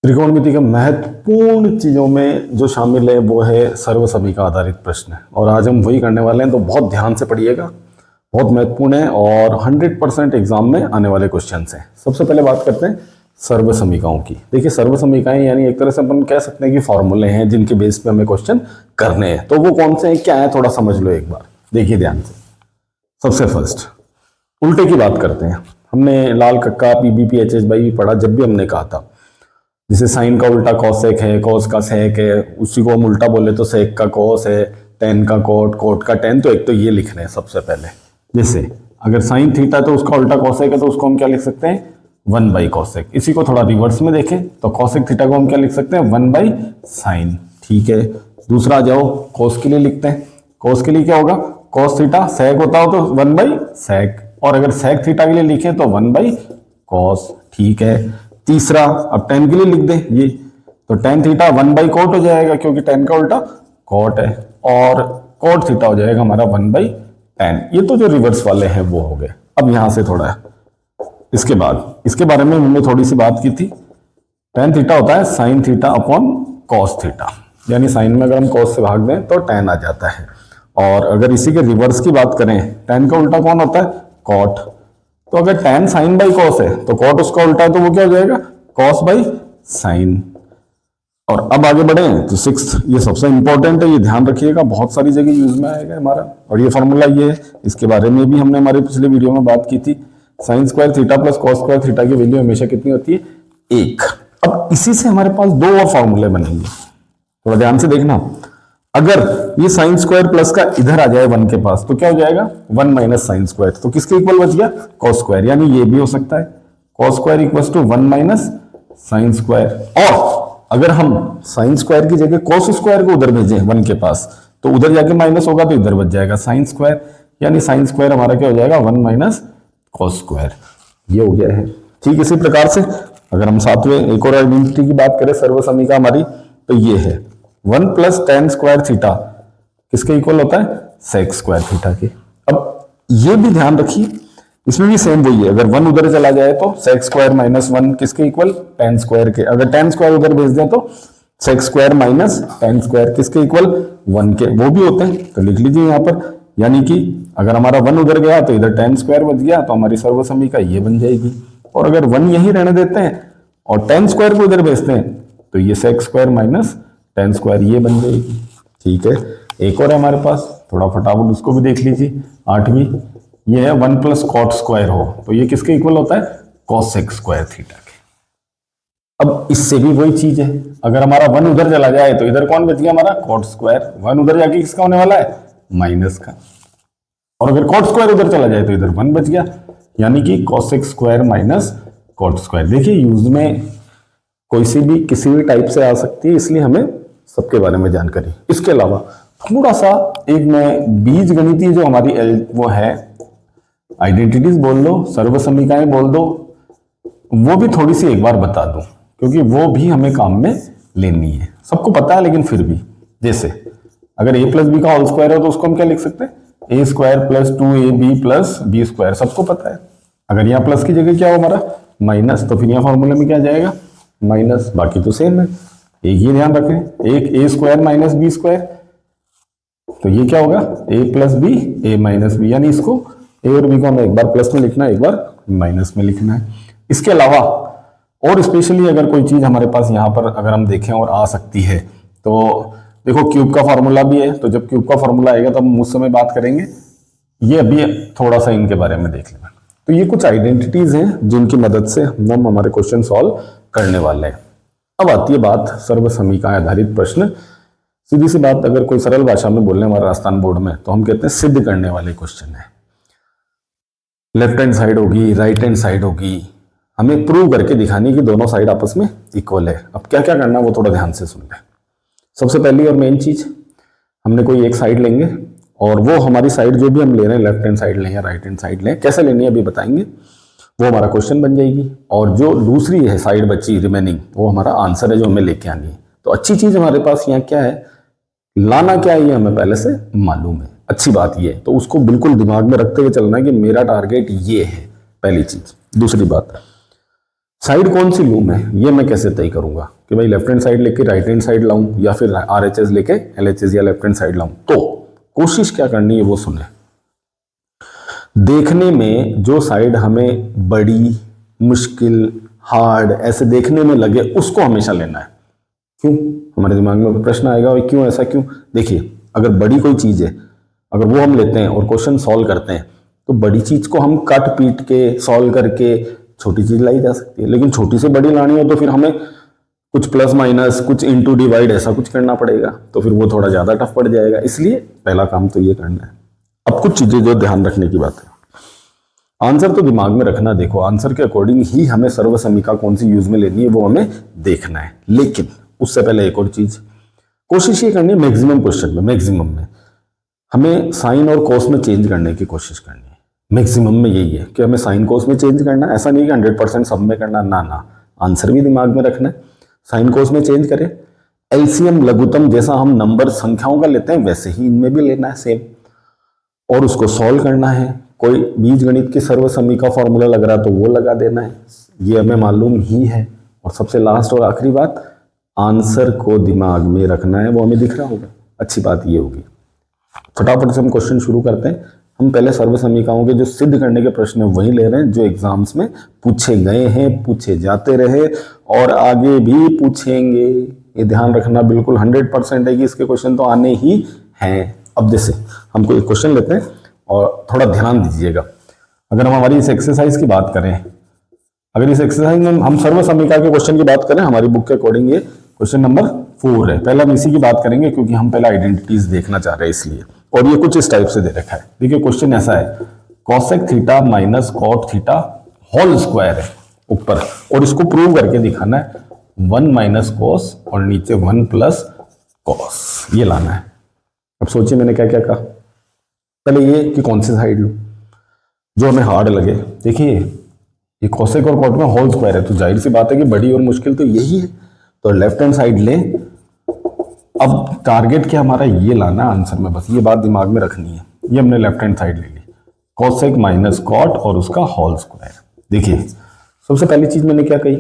त्रिकोणमिति के महत्वपूर्ण चीजों में जो शामिल है वो है सर्वसमीका आधारित प्रश्न, और आज हम वही करने वाले हैं। तो बहुत ध्यान से पढ़िएगा, बहुत महत्वपूर्ण है और 100% एग्जाम में आने वाले क्वेश्चन हैं। सबसे पहले बात करते हैं सर्वसमीकाओं की। देखिए, सर्वसमीकाएं यानी एक तरह से अपन कह सकते हैं कि फॉर्मूले हैं जिनके बेस पे हमें क्वेश्चन करने हैं। तो वो कौन से हैं, क्या है, थोड़ा समझ लो एक बार, देखिए ध्यान से। सबसे फर्स्ट उल्टे की बात करते हैं। हमने लाल कक्का PBPHH भी पढ़ा जब भी हमने कहा था, जैसे साइन का उल्टा कॉसेक है, कॉस का सेक है, उसी को हम उल्टा बोले तो सेक का कॉस है, टेन का कोट, कोट का टेन। तो एक तो ये लिख रहे हैं सबसे पहले। जैसे अगर साइन थीटा तो उसका उल्टा कॉसेक है, तो उसको हम क्या लिख सकते हैं, 1/कॉसेक। इसी को थोड़ा रिवर्स में देखें तो कॉसेक थीटा को हम क्या लिख सकते हैं, 1/साइन। ठीक है, दूसरा आ जाओ, कॉस के लिए लिखते हैं। कॉस के लिए क्या होगा, कॉस थीटा सेक होता हो तो 1/सेक, और अगर सेक थीटा के लिए लिखें तो 1/कॉस। ठीक है, तीसरा अब टेन के लिए लिख दें ये, तो टेन थीटा 1/कोट हो जाएगा, क्योंकि टेन का उल्टा कोट है, और कोट थीटा हो जाएगा हमारा 1/tan। ये तो जो रिवर्स वाले हैं वो हो गए। अब यहां से थोड़ा इसके बाद इसके बारे में हमने थोड़ी सी बात की थी। टेन थीटा होता है sine theta upon cos theta, यानी साइन में अगर हम कॉस से भाग दें तो टेन आ जाता है। और अगर इसी के रिवर्स की बात करें, टेन का उल्टा कौन होता है, कॉट। तो अगर tan साइन बाई कॉस है तो कॉट उसका उल्टा है, तो वो क्या हो जाएगा, कॉस बाई साइन। और अब आगे बढ़े तो सिक्स्थ, ये सबसे इंपॉर्टेंट है, ये ध्यान रखिएगा, बहुत सारी जगह यूज में आएगा हमारा। और ये फॉर्मूला ये है, इसके बारे में भी हमने हमारे पिछले वीडियो में बात की थी। Sine square theta plus cos square theta की वैल्यू हमेशा कितनी होती है, 1। अब इसी से हमारे पास दो और फॉर्मूले बनेंगे, थोड़ा ध्यान से देखना। अगर ये साइन स्क्वायर प्लस का इधर आ जाए 1 के पास तो क्या हो जाएगा, 1 - साइन स्क्वायर। तो किसके इक्वल बच गया, कॉस स्क्वायर। यानी ये भी हो सकता है cos square equal to 1 - sine square. और अगर हम साइन स्क्वायर की जगह कॉस स्क्वायर को उधर भेजें 1 के पास, तो उधर जाके माइनस होगा तो इधर बच जाएगा साइन स्क्वायर। यानी साइन स्क्वायर हमारा क्या हो जाएगा, 1 - कॉस स्क्वायर। ये हो गया है। ठीक इसी प्रकार से अगर हम सातवें एक और आइडेंटिटी की बात करें सर्वसमीका हमारी, तो ये है 1 + tan स्क्वायर थीटा किसके इक्वल होता है, सेक स्क्वायर थीटा के। अब ये भी ध्यान रखिए, इसमें भी सेम वही है। अगर 1 उधर चला जाए तो सेक स्क्वायर - 1 किसके इक्वल, tan स्क्वायर के। अगर tan स्क्वायर उधर भेज दें तो सेक स्क्वायर - tan स्क्वायर किसके इक्वल, 1 के। वो भी होते हैं, तो लिख लीजिए यहाँ पर। यानी कि अगर हमारा 1 उधर गया तो इधर tan स्क्वायर बच गया, तो हमारी सर्वसमीका ये बन जाएगी। और अगर 1 यही रहने देते हैं और tan स्क्वायर को इधर भेजते हैं तो ये सेक स्क्वायर - tan स्क्वायर ये बन जाएगी। ठीक है, एक और है हमारे पास, थोड़ा फटाफट उसको भी देख लीजिए। 8वीं ये है 1 + कॉट स्क्वायर हो, तो ये किसके इक्वल होता है, कॉसेक स्क्वायर थीटा के। अब इससे भी वही चीज है, अगर हमारा 1 उधर चला जाए तो इधर कौन बच गया, हमारा कॉट स्क्वायर। 1 उधर जाके किसका होने वाला है, माइनस का। और अगर कॉट स्क्वायर उधर चला जाए तो इधर 1 बच गया, यानी कि कॉसेक स्क्वायर - कॉट स्क्वायर। देखिए, यूज में कोई सी भी किसी भी टाइप से आ सकती है, इसलिए हमें सबके बारे में जानकारी। इसके अलावा थोड़ा सा एक मैं बीज गणितीय जो हमारी वो है, आइडेंटिटीज बोल लो, सर्वसमीकाएं बोल दो, वो भी थोड़ी सी एक बार बता दूं, क्योंकि वो भी हमें काम में लेनी है। सबको पता है लेकिन फिर भी, जैसे अगर a + b का होल स्क्वायर हो तो उसको हम क्या लिख सकते हैं, a² + 2ab + b स्क्वायर। सबको पता है। अगर यहाँ प्लस की जगह क्या हो हमारा, माइनस, तो फिर यहाँ फॉर्मूले में क्या जाएगा, माइनस। बाकी तो सेम है, एक ही ध्यान रखें, एक a² - b स्क्वायर, तो ये क्या होगा, a + b a - b। यानी इसको a और b को हमें एक बार प्लस में लिखना है, एक बार माइनस में लिखना है। इसके अलावा और स्पेशली अगर कोई चीज हमारे पास यहाँ पर अगर हम देखें और आ सकती है, तो देखो क्यूब का फॉर्मूला भी है। तो जब क्यूब का फॉर्मूला आएगा तो हम उस समय बात करेंगे। ये अभी थोड़ा सा इनके बारे में देख लेना। तो ये कुछ आइडेंटिटीज हैं जिनकी मदद से हम हमारे क्वेश्चन सॉल्व करने वाले हैं। अब आती है बात सर्वसमीका आधारित प्रश्न। सीधी सी बात, अगर कोई सरल भाषा में बोलने हमारे राजस्थान बोर्ड में, तो हम कहते हैं सिद्ध करने वाले क्वेश्चन है। लेफ्ट हैंड साइड होगी, राइट हैंड साइड होगी, हमें प्रूव करके दिखानी कि दोनों साइड आपस में इक्वल है। अब क्या क्या करना है वो थोड़ा ध्यान से सुन लें। सबसे पहली और मेन चीज, हमने कोई एक साइड लेंगे और वो हमारी साइड जो भी हम ले रहे हैं, लेफ्ट हैंड साइड लें या राइट हैंड साइड लें, कैसे लेनी है अभी बताएंगे, वो हमारा क्वेश्चन बन जाएगी। और जो दूसरी है साइड बची रिमेनिंग, वो हमारा आंसर है जो हमें लेके आनी है। तो अच्छी चीज हमारे पास यहाँ क्या है, लाना क्या है, ये हमें पहले से मालूम है। अच्छी बात ये है, तो उसको बिल्कुल दिमाग में रखते हुए चलना है कि मेरा टारगेट ये है, पहली चीज। दूसरी बात, साइड कौन सी लूं मैं, ये मैं कैसे तय करूंगा कि भाई लेफ्ट हैंड साइड लेके राइट हैंड साइड लाऊं या फिर RHS लेके LHS या लेफ्ट हैंड साइड लाऊं। तो कोशिश क्या करनी है वो सुने। देखने में जो साइड हमें बड़ी, मुश्किल, हार्ड ऐसे देखने में लगे उसको हमेशा लेना है। क्यों? हमारे दिमाग में प्रश्न आएगा भाई क्यों ऐसा क्यों? देखिए, अगर बड़ी कोई चीज है, अगर वो हम लेते हैं और क्वेश्चन सॉल्व करते हैं तो बड़ी चीज को हम कट पीट के सॉल्व करके छोटी चीज लाई जा सकती है, लेकिन छोटी से बड़ी लानी हो तो फिर हमें कुछ प्लस माइनस, कुछ इंटू डिवाइड ऐसा कुछ करना पड़ेगा, तो फिर वो थोड़ा ज्यादा टफ पड़ जाएगा। इसलिए पहला काम तो ये करना है। अब कुछ चीजें जो ध्यान रखने की बात है, आंसर तो दिमाग में रखना, देखो आंसर के अकॉर्डिंग ही हमें सर्व समीका कौन सी यूज में लेनी है वो हमें देखना है। लेकिन उससे पहले एक और चीज, कोशिश ये करनी है मैक्सिमम क्वेश्चन में, मैक्सिमम में हमें साइन और कोस में चेंज करने की कोशिश करनी है। मैक्सिमम में यही है कि हमें साइन कोस में चेंज करना है, ऐसा नहीं कि 100% सब में करना, ना ना, आंसर भी दिमाग में रखना है, साइन कोस में चेंज करें। एलसीएम लघुत्तम जैसा हम नंबर संख्याओं का लेते हैं वैसे ही इनमें भी लेना है सेम, और उसको सॉल्व करना है। कोई बीज गणित की सर्व समीका फॉर्मूला लग रहा तो वो लगा देना है, ये हमें मालूम ही है। और सबसे लास्ट और आखिरी बात, आंसर को दिमाग में रखना है, वो हमें दिख रहा होगा। अच्छी बात ये होगी। फटाफट से हम क्वेश्चन शुरू करते हैं। हम पहले सर्व समीकाओं के जो सिद्ध करने के प्रश्न है वही ले रहे हैं जो एग्जाम्स में पूछे गए हैं, पूछे जाते रहे और आगे भी पूछेंगे। ये ध्यान रखना बिल्कुल 100% है कि इसके क्वेश्चन तो आने ही हैं। अब जैसे हम कोई क्वेश्चन लेते हैं और थोड़ा ध्यान दीजिएगा। अगर हम हमारी इस एक्सरसाइज की बात करें, अगर इस एक्सरसाइज में हम सर्व समीका के क्वेश्चन की बात करें, हमारी बुक के अकॉर्डिंग ये क्वेश्चन नंबर 4 है। पहले हम इसी की बात करेंगे क्योंकि हम पहले आइडेंटिटीज देखना चाह रहे हैं इसलिए। और ये कुछ इस टाइप से दे रखा है। देखिए क्वेश्चन ऐसा है, cosec theta minus cot theta whole square है ऊपर, और इसको प्रूव करके दिखाना है 1 माइनस कॉस और नीचे 1 प्लस कॉस, ये लाना है। अब सोचिए मैंने क्या क्या कहा। पहले ये कि कौन सी साइड लूं जो हमें हार्ड लगे। देखिए ये कॉसेक और कॉट में होल स्क्वायर है तो जाहिर सी बात है कि बड़ी और मुश्किल तो यही है, तो लेफ्ट हैंड साइड लें। अब टारगेट क्या हमारा, ये लाना आंसर में, बस ये बात दिमाग में रखनी है। ये हमने लेफ्ट हैंड साइड ले ली, कॉसेक माइनस कॉट और उसका होल स्क्वायर। देखिए सबसे पहली चीज मैंने क्या कही,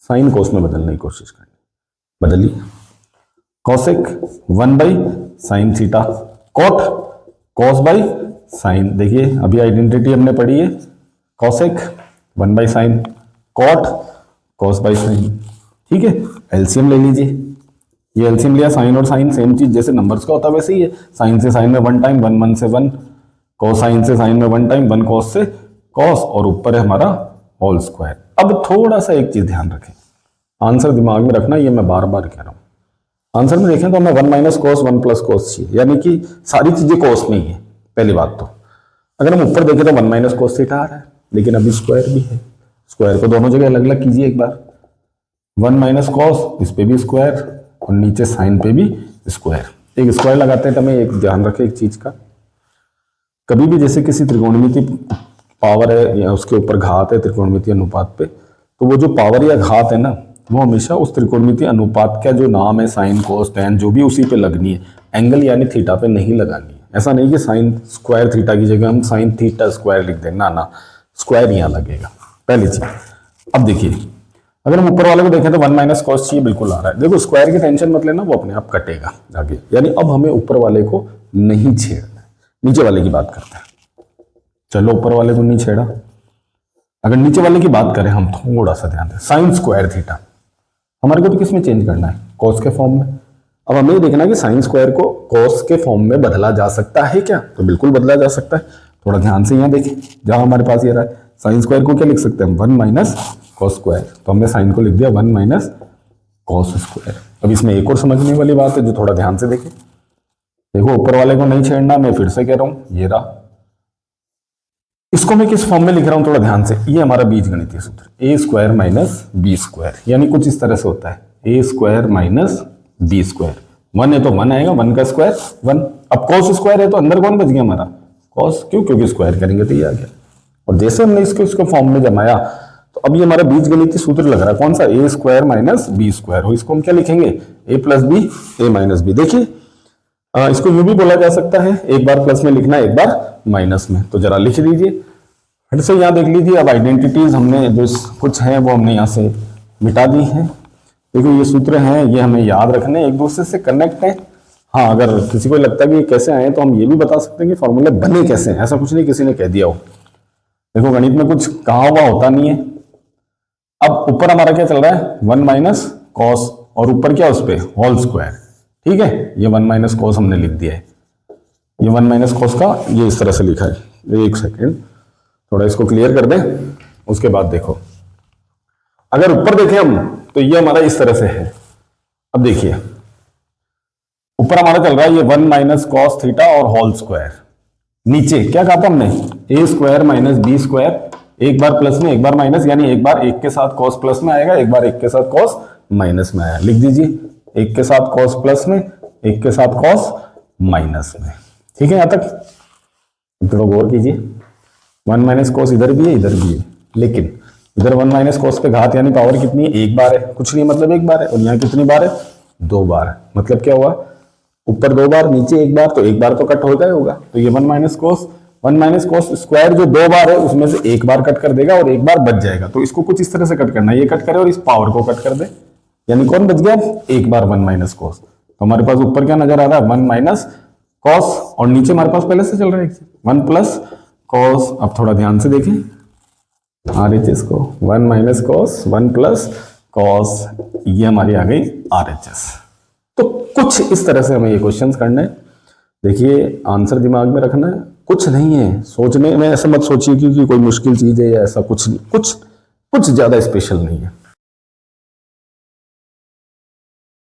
साइन कोस में बदलने की कोशिश करनी, बदलिए। Cosec 1 by sine theta, cot cos by sine. देखिए अभी आइडेंटिटी हमने पढ़ी है, cosec 1 by sine, cot cos by sine. ठीक है, एलसीएम ले लीजिए। ये एलसीएम लिया, साइन और साइन सेम चीज, जैसे नंबर्स का होता है वैसे ही है। साइन से साइन में 1 टाइम, 1 से 1, कॉस साइन से साइन में 1 टाइम, 1 कॉस से कॉस, और ऊपर है हमारा होल स्क्वायर। अब थोड़ा सा एक चीज ध्यान रखें, आंसर दिमाग में रखना, ये मैं बार बार कह रहा हूं। आंसर में देखें तो हमें 1 माइनस कॉस 1 प्लस कॉस चाहिए, यानी कि सारी चीजें कॉस में ही है। पहली बात तो अगर हम ऊपर देखें तो 1 माइनस कॉस थीटा आ रहा है, लेकिन अभी स्क्वायर भी है। स्क्वायर को दोनों जगह अलग अलग कीजिए एक बार। 1 माइनस कॉस, इस पे भी स्क्वायर और नीचे साइन पे भी स्क्वायर। एक स्क्वायर लगाते हैं तो हमें एक ध्यान रखें एक चीज का, कभी भी जैसे किसी त्रिकोणमिति पावर है या उसके ऊपर घात है त्रिकोणमिति अनुपात पे, तो वो जो पावर या घात है ना, वो हमेशा उस त्रिकोणमिति अनुपात का जो नाम है साइन कोस टैन जो भी उसी पे लगनी है, एंगल यानी थीटा पे नहीं लगानी है। ऐसा नहीं कि साइन स्क्वायर थीटा की जगह हम साइन थीटा स्क्वायर लिख दें, ना ना, स्क्वायर यहाँ लगेगा पहली चीज। अब देखिए अगर हम ऊपर वाले को देखें तो 1 माइनस कॉस चाहिए, बिल्कुल आ रहा है। देखो स्क्वायर की टेंशन मत लेना, वो अपने आप कटेगा आगे। यानी अब हमें ऊपर वाले को नहीं छेड़ना है, नीचे वाले की बात करते हैं। चलो ऊपर वाले को नहीं छेड़ा, अगर नीचे वाले की बात करें हम, थोड़ा सा ध्यान दें। साइन स्क्वायर थीटा हमारे को तो किस में चेंज करना है, कॉस के फॉर्म में। अब हमें देखना कि साइन स्क्वायर को कॉस के फॉर्म में बदला जा सकता है क्या, तो बिल्कुल बदला जा सकता है। थोड़ा ध्यान से यहाँ देखें, जहां हमारे पास ये रहा है, साइन स्क्वायर को क्या लिख सकते हैं, 1 माइनस कॉस स्क्वायर, तो हमने साइन को लिख दिया 1 माइनस कॉस स्क्वायर। अब इसमें एक और समझने वाली बात है जो थोड़ा ध्यान से देखें। देखो ऊपर वाले को नहीं छेड़ना, मैं फिर से कह रहा हूं, ये रहा। इसको मैं किस फॉर्म में लिख रहा हूं, थोड़ा ध्यान से। ये हमारा बीजगणितीय सूत्र, ए स्क्वायर माइनस बी स्क्वायर, यानी कुछ इस तरह से होता है, ए स्क्वायर माइनस बी स्क्वायर। 1 है तो 1 आएगा, 1 का स्क्वायर 1। अब कॉस स्क्वायर है तो अंदर कौन बच गया हमारा, कॉस, क्यों, क्योंकि स्क्वायर करेंगे तो ये आ गया। और जैसे हमने इसको फॉर्म में जमाया तो अब ये हमारा बीजगणितीय सूत्र लग रहा है, कौन सा, ए स्क्वायर माइनस बी स्क्वायर। और इसको हम क्या लिखेंगे, ए प्लस बी, ए माइनस बी। देखिए इसको यूं भी बोला जा सकता है, एक बार प्लस में लिखना है एक बार माइनस में, तो जरा लिख दीजिए। फिर से यहाँ देख लीजिए, अब आइडेंटिटीज हमने जो कुछ हैं वो हमने यहाँ से मिटा दी हैं। देखो ये सूत्र हैं, ये हमें याद रखने, एक दूसरे से कनेक्ट है। हाँ, अगर किसी को लगता है कि ये कैसे आए तो हम ये भी बता सकते हैं कि फॉर्मूले बने कैसे हैं, ऐसा कुछ नहीं किसी ने कह दिया हो। देखो गणित में कुछ कहा हुआ होता नहीं है। अब ऊपर हमारा क्या चल रहा है, 1 माइनस कॉस, और ऊपर क्या उस पर होल स्क्वायर। ठीक है, ये 1 माइनस कॉस हमने लिख दिया है, ये 1 माइनस कॉस का ये इस तरह से लिखा है। एक सेकेंड, थोड़ा इसको क्लियर कर दें, उसके बाद देखो। अगर ऊपर देखें हम तो ये हमारा इस तरह से है। अब देखिए ऊपर हमारा चल रहा है ये 1 माइनस कॉस थीटा और होल स्क्वायर। नीचे क्या कहा था हमने, ए स्क्वायर माइनस बी स्क्वायर, एक बार प्लस में एक बार माइनस, यानी एक बार एक के साथ कॉस प्लस में आएगा, एक बार एक के साथ कॉस माइनस में आया। लिख दीजिए, एक के साथ कॉस प्लस में, एक के साथ कॉस माइनस में। ठीक है, यहां तक थोड़ा गौर कीजिए। 1 माइनस कॉस इधर भी है इधर भी है, लेकिन इधर 1 माइनस कॉस पे घात यानी पावर कितनी है, एक बार है, कुछ नहीं मतलब एक बार है। और यहाँ कितनी बार है, 2 बार है। मतलब क्या हुआ, ऊपर 2 बार नीचे एक बार, तो एक बार तो कट होगा ही होगा। तो ये 1 माइनस कॉस स्क्वायर जो 2 बार है उसमें से एक बार कट कर देगा और एक बार बच जाएगा। तो इसको कुछ इस तरह से कट करना है, ये कट करे और इस पावर को कट कर दे, यानी कौन बच गया, एक बार 1 माइनस कॉस। तो हमारे पास ऊपर क्या नजर आ रहा है, 1 माइनस कॉस, और नीचे हमारे पास पहले से चल रहा है 1 प्लस कॉस। अब थोड़ा ध्यान से देखें RHS को, 1 माइनस कॉस 1 प्लस कॉस, ये हमारी आ गई RHS। तो कुछ इस तरह से हमें ये क्वेश्चंस करने हैं। देखिए आंसर दिमाग में रखना है, कुछ नहीं है सोचने में, ऐसा मत सोचिए कि कोई मुश्किल चीज है या ऐसा कुछ नहीं, कुछ ज्यादा स्पेशल नहीं है।